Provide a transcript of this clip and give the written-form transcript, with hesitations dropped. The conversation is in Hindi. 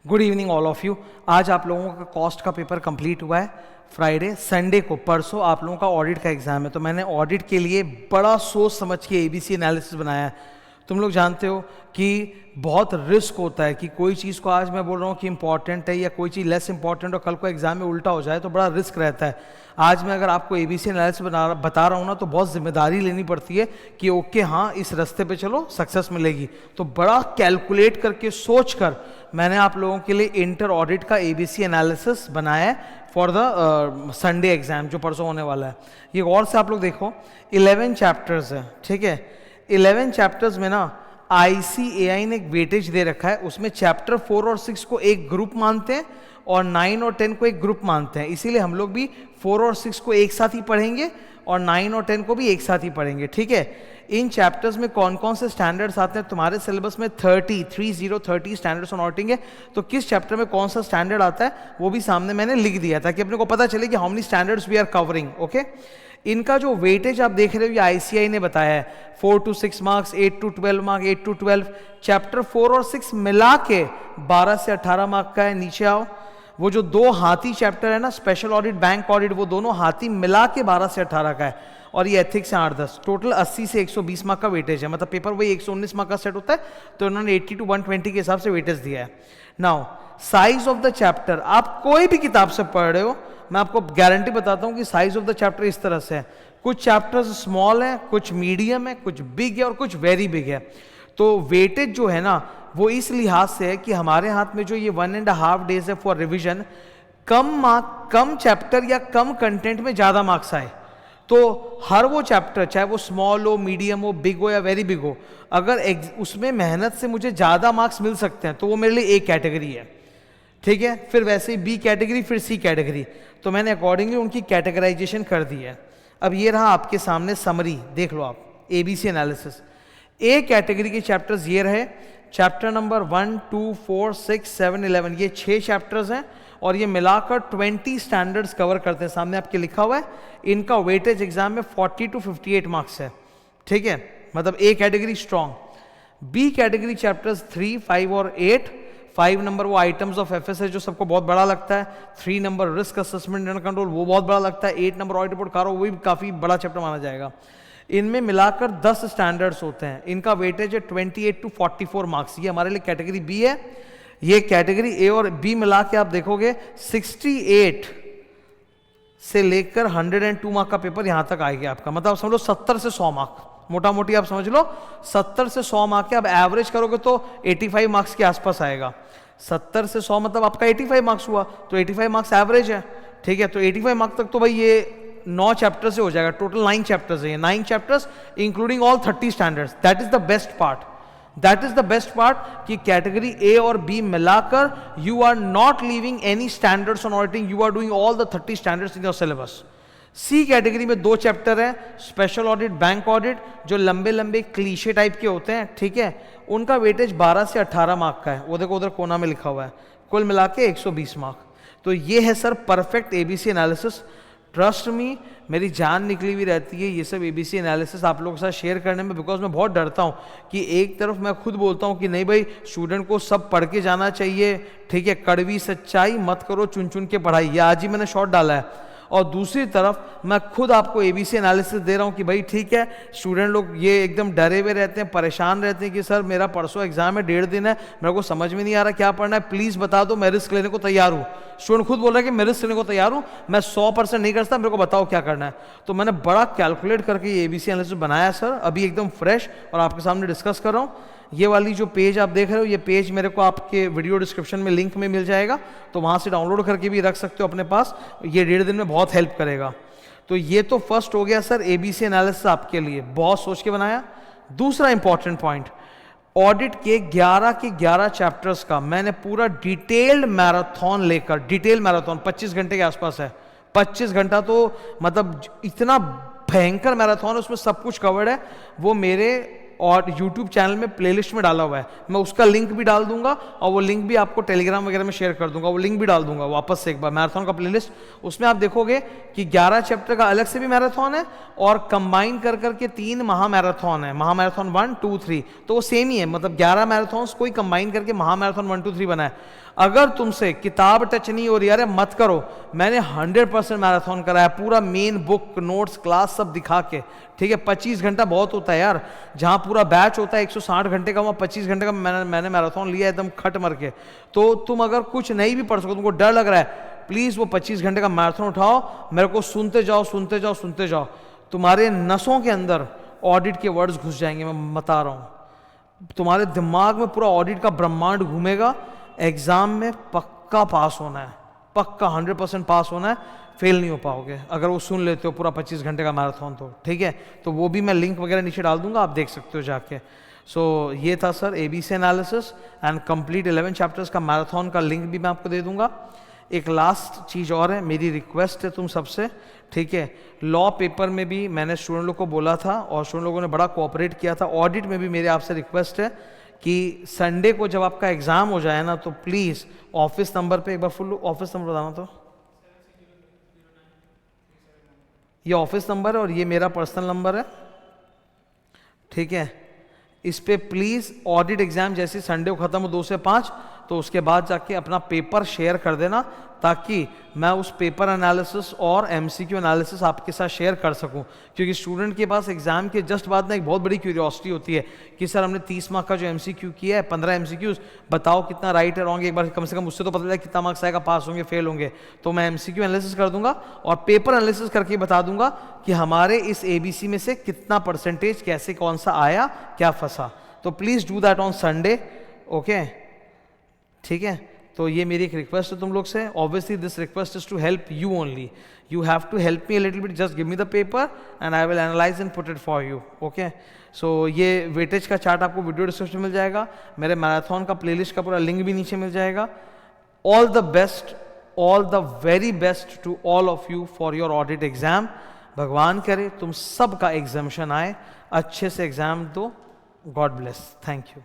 Good evening all of you. आज आप लोगों का कॉस्ट का पेपर कंप्लीट हुआ है। फ्राइडे संडे को परसों आप लोगों का ऑडिट का एग्जाम है, तो मैंने ऑडिट के लिए बड़ा सोच समझ के एबीसी एनालिसिस बनाया है। तुम लोग जानते हो कि बहुत रिस्क होता है कि कोई चीज़ को आज मैं बोल रहा हूँ कि इंपॉर्टेंट है या कोई चीज़ लेस इंपॉर्टेंट और कल को एग्जाम में उल्टा हो जाए तो बड़ा रिस्क रहता है। आज मैं अगर आपको एबीसी एनालिसिस बता रहा हूँ ना, तो बहुत जिम्मेदारी लेनी पड़ती है कि ओके हाँ इस रास्ते पे चलो सक्सेस मिलेगी। तो बड़ा कैलकुलेट करके सोच कर मैंने आप लोगों के लिए इंटर ऑडिट का एबीसी एनालिसिस बनाया है फॉर द संडे एग्जाम जो परसों होने वाला है। ये और से आप लोग देखो 11 चैप्टर्स है, ठीक है। 11 चैप्टर्स में ना ICAI ने एक वेटेज दे रखा है, उसमें चैप्टर 4 और 6 को एक ग्रुप मानते हैं और 9 और 10 को एक ग्रुप मानते हैं। इसीलिए हम लोग भी 4 और 6 को एक साथ ही पढ़ेंगे और 9 और 10 को भी एक साथ ही पढ़ेंगे, ठीक है। इन चैप्टर्स में कौन कौन से स्टैंडर्ड्स आते हैं तुम्हारे सिलेबस में 30 स्टैंडर्ड्स ऑन ऑडिटिंग है, तो किस चैप्टर में कौन सा स्टैंडर्ड आता है वो भी सामने मैंने लिख दिया ताकि अपने को पता चले कि how many standards we are covering, okay. इनका जो वेटेज आप देख रहे हो ये ICAI ने बताया है 4 to 6 marks, 8 to 12 marks, 8 to 12। Chapter 4 और 6 मिला के 12 से 18 मार्क का है। नीचे आओ, वो जो दो हाथी चैप्टर है ना, स्पेशल ऑडिट, बैंक ऑडिट, वो दोनों हाथी मिला के 12 से 18 का है। और ये एथिक्स है 8-10, टोटल 80 से 120 मार्क का वेटेज है। मतलब पेपर वही 119 मार्क का सेट होता है, तो उन्होंने 80 to 120 के हिसाब से वेटेज दिया है। Now size of the chapter, आप कोई भी किताब से पढ़ रहे हो, मैं आपको गारंटी बताता हूं कि साइज ऑफ द चैप्टर इस तरह से है। कुछ चैप्टर्स स्मॉल है, कुछ मीडियम है, कुछ बिग है और कुछ वेरी बिग है। तो वेटेज जो है ना वो इस लिहाज से है कि हमारे हाथ में जो ये 1.5 डेज है फॉर रिविजन, कम चैप्टर या कम कंटेंट में ज्यादा मार्क्स आए। तो हर वो चैप्टर चाहे वो स्मॉल हो, मीडियम हो, बिग हो या वेरी बिग हो, अगर उसमें मेहनत से मुझे ज्यादा मार्क्स मिल सकते हैं तो वो मेरे लिए A कैटेगरी है, ठीक है। फिर वैसे ही B कैटेगरी, फिर C कैटेगरी, तो मैंने अकॉर्डिंगली उनकी कैटेगराइजेशन कर दी है। अब ये रहा आपके सामने समरी, देख लो आप एबीसी एनालिसिस। A कैटेगरी के चैप्टर्स ये रहे, चैप्टर नंबर 1, 2, 4, 6, 7, 11, ये 6 चैप्टर्स हैं और ये मिलाकर 20 स्टैंडर्ड्स कवर करते हैं। सामने आपके लिखा हुआ है, इनका वेटेज एग्जाम में 40 to 58 मार्क्स है, ठीक है। मतलब A category strong. B category chapters 3, 5 और 8। 5 नंबर वो आइटम्स ऑफ FS है जो सबको बहुत बड़ा लगता है। 3 number risk assessment and control, वो बहुत बड़ा लगता है। 8 नंबर ऑडिट रिपोर्ट कारो, वो भी काफी बड़ा चैप्टर माना जाएगा। इनमें मिलाकर 10 स्टैंडर्ड्स होते हैं। इनका वेटेज है 28 to 44 मार्क्स। ये हमारे लिए कैटेगरी B है। ये कैटेगरी A और B मिला के आप देखोगे 68 से लेकर 102 मार्क का पेपर यहां तक आएगा आपका। मतलब समझ लो 70 से 100 मार्क, मोटा मोटी आप समझ लो 70 से 100 मार्क के। अब एवरेज करोगे तो 85 मार्क्स के आसपास आएगा। 70 से 100 मतलब आपका 85 मार्क्स हुआ, तो 85 मार्क्स एवरेज है, ठीक है। तो 85 मार्क्स तक तो भाई ये 9 चैप्टर से हो जाएगा। टोटल 9 चैप्टर्स है, 9 chapters including all 30 standards. That is the best part, that is the best part कि कैटेगरी A और B मिलाकर you are not leaving any standards on auditing, you are doing all the 30 standards in your syllabus. C category में 2 चैप्टर है, स्पेशल ऑडिट, बैंक ऑडिट, जो लंबे लंबे क्लीशे टाइप के होते हैं, ठीक है। उनका वेटेज 12 से 18 मार्क का है। वो देखो उधर कोना में लिखा हुआ है, कुल मिला के 120 मार्क। तो ये है sir perfect ABC analysis. Trust me, मेरी जान निकली हुई रहती है ये सब एबीसी एनालिसिस आप लोगों के साथ शेयर करने में, बिकॉज मैं बहुत डरता हूँ कि एक तरफ मैं खुद बोलता हूँ कि नहीं भाई स्टूडेंट को सब पढ़ के जाना चाहिए, ठीक है, कड़वी सच्चाई मत करो चुन चुन के पढ़ाई, ये आज ही मैंने शॉर्ट डाला है। और दूसरी तरफ मैं खुद आपको एबीसी एनालिसिस दे रहा हूं कि भाई ठीक है, स्टूडेंट लोग ये एकदम डरे हुए रहते हैं, परेशान रहते हैं कि सर मेरा परसों एग्जाम है, 1.5 दिन है, मेरे को समझ में नहीं आ रहा क्या पढ़ना है, प्लीज बता दो, मैं रिस्क लेने को तैयार हूं। स्टूडेंट खुद बोल रहा है कि मैं रिस्क लेने को तैयार हूं, मैं 100% नहीं कर सकता, मेरे को बताओ क्या करना है। तो मैंने बड़ा कैलकुलेट करके ये एबीसी एनालिसिस बनाया सर, अभी एकदम फ्रेश और आपके सामने डिस्कस कर रहा हूँ। ये वाली जो पेज आप देख रहे हो, ये पेज मेरे को आपके वीडियो डिस्क्रिप्शन में लिंक में मिल जाएगा, तो वहां से डाउनलोड करके भी रख सकते हो अपने पास। ये 1.5 दिन में बहुत हेल्प करेगा। तो ये तो फर्स्ट हो गया सर एबीसी एनालिसिस आपके लिए, बहुत सोच के बनाया। दूसरा इंपॉर्टेंट पॉइंट, ऑडिट के 11 के 11 चैप्टर्स का मैंने पूरा डिटेल्ड मैराथन लेकर, डिटेल मैराथन 25 घंटे के आसपास है। 25 घंटा तो मतलब इतना भयंकर मैराथन है, उसमें सब कुछ कवर्ड है। वो मेरे और YouTube चैनल में प्लेलिस्ट में डाला हुआ है, मैं उसका लिंक भी डाल दूंगा और वो लिंक भी आपको टेलीग्राम वगैरह में शेयर कर दूंगा, वो लिंक भी डाल दूंगा वापस से एक बार, मैराथन का प्लेलिस्ट। उसमें आप देखोगे कि 11 चैप्टर का अलग से भी मैराथन है और कंबाइन कर करके 3 महा मैराथन है, महा मैराथन 1, 2, 3, तो वो सेम ही है। मतलब 11 मैराथन को ही कंबाइन करके महा मैराथन 1, 2, 3 बना है। अगर तुमसे किताब टच नहीं हो रही, अरे मत करो, मैंने 100% मैराथन कराया, पूरा मेन बुक नोट्स क्लास सब दिखा के, ठीक है। 25 घंटा बहुत होता है यार, जहाँ पूरा बैच होता है 160 घंटे का, वहाँ 25 घंटे का मैंने मैराथन लिया एकदम खट मर के। तो तुम अगर कुछ नहीं भी पढ़ सको, तुमको डर लग रहा है, प्लीज़ वो 25 घंटे का मैराथन उठाओ, मेरे को सुनते जाओ सुनते जाओ सुनते जाओ, तुम्हारे नसों के अंदर ऑडिट के वर्ड्स घुस जाएंगे, मैं बता रहा हूँ। तुम्हारे दिमाग में पूरा ऑडिट का ब्रह्मांड घूमेगा। एग्जाम में पक्का पास होना है, पक्का 100% पास होना है, फेल नहीं हो पाओगे अगर वो सुन लेते हो पूरा 25 घंटे का मैराथन तो, ठीक है। तो वो भी मैं लिंक वगैरह नीचे डाल दूंगा, आप देख सकते हो जाके। सो ये था sir ABC analysis and complete 11 chapters का मैराथन का लिंक भी मैं आपको दे दूंगा। एक लास्ट चीज़ और है, मेरी रिक्वेस्ट है तुम सबसे, ठीक है। लॉ पेपर में भी मैंने स्टूडेंट लोग को बोला था और स्टूडेंट लोगों ने बड़ा कोऑपरेट किया था। ऑडिट में भी मेरे आपसे रिक्वेस्ट है कि संडे को जब आपका एग्ज़ाम हो जाए ना, तो प्लीज़ ऑफिस नंबर पे एक बार फुल ऑफिस नंबर बताना। तो ये ऑफिस नंबर है और ये मेरा पर्सनल नंबर है, ठीक है। इस पे प्लीज़ ऑडिट एग्जाम जैसे संडे को ख़त्म हो 2 से 5, तो उसके बाद जाके अपना पेपर शेयर कर देना, ताकि मैं उस पेपर एनालिसिस और MCQ एनालिसिस आपके साथ शेयर कर सकूं। क्योंकि स्टूडेंट के पास एग्जाम के जस्ट बाद में एक बहुत बड़ी क्यूरियोसिटी होती है कि सर हमने 30 मार्क का जो MCQ किया है, 15 MCQs, बताओ कितना राइट है रॉन्ग, एक बार कम से कम उससे तो पता चला कितना मार्क्स आएगा, पास होंगे फेल होंगे। तो मैं MCQ एनालिसिस कर दूंगा और पेपर एनालिसिस करके बता दूंगा कि हमारे इस ABC में से कितना परसेंटेज कैसे कौन सा आया, क्या फंसा। तो please do that on Sunday, okay, ठीक है। तो ये मेरी एक रिक्वेस्ट है तुम लोग से। Obviously this request is to help you only, you have to help me a little bit, just give me the paper and I will analyse and put it for you, okay. So ये वेटेज का चार्ट आपको वीडियो डिस्क्रिप्शन में मिल जाएगा, मेरे मैराथन का प्लेलिस्ट का पूरा लिंक भी नीचे मिल जाएगा। All the best, all the very best to all of you for your audit exam. भगवान करे तुम सब का एग्जामिशन आए, अच्छे से एग्जाम दो। God bless, thank you.